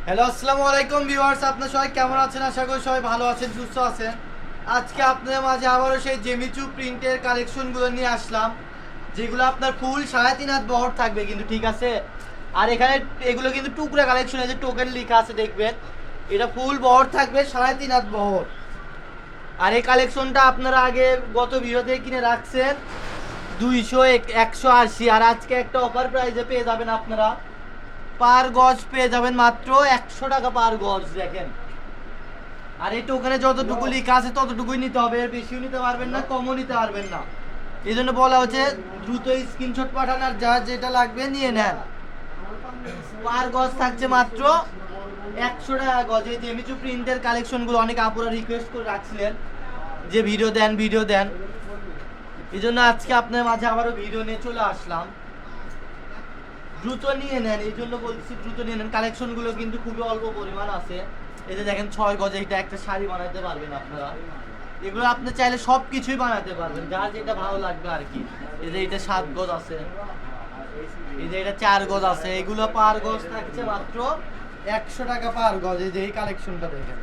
Hello আসসালামু আলাইকুম viewers, আপনারা সবাই কেমন আছেন? আশা করি সবাই ভালো আছেন, সুস্থ আছেন। আজকে আপনাদের মাঝে আবারও সেই জেমিচু প্রিন্টের কালেকশনগুলো নিয়ে আসলাম, যেগুলো আপনার ফুল 3.5 হাত বহর থাকবে কিন্তু, ঠিক আছে। আর এখানে এগুলো কিন্তু টুকরা কালেকশন, আছে টোকেন লেখা আছে দেখবেন। এটা ফুল বহর থাকবে 3.5 হাত বহর। আর এই কালেকশনটা আপনারা আগে গত ভিডিওতে কিনে রাখছেন 200 180, আর আজকে একটা অফার প্রাইসে পেয়ে যাবেন আপনারা। পার গজ পেয়ে যাবেন মাত্র 100 টাকা পার গজ। দেখেন, আর এই টোকেনে যতটুকু লেখা আছে ততটুকুই নিতে হবে, এর বেশিও নিতে পারবেন না, কমও নিতে পারবেন না। এই জন্য বলা হচ্ছে দ্রুত স্ক্রিনশট পাঠান, আর যা যেটা লাগবে নিয়ে নেন। পার গজ থাকছে মাত্র 100 টাকা গজ। এই জেমিচু প্রিন্টের কালেকশনগুলো অনেক আপুরা রিকোয়েস্ট করে রাখছিলেন যে ভিডিও দেন। এই জন্য আজকে আপনার মাঝে আবারও ভিডিও নিয়ে চলে আসলাম। দ্রুত নিয়ে নেন, এই জন্য বলছি দ্রুত নিয়ে নেন। কালেকশনগুলো কিন্তু খুবই অল্প পরিমাণ আছে। এই যে দেখেন 6 গজে এটা একটা শাড়ি বানাতে পারবেন আপনারা। এগুলো আপনি চাইলে সব কিছুই বানাতে পারবেন, যার যেটা ভালো লাগবে আর কি। এই যে এটা 7 গজ আছে, এই যে এটা 4 গজ আছে। এগুলো পার গজ থাকছে মাত্র 100 টাকা পার গজ। এই যে এই কালেকশনটা দেখেন।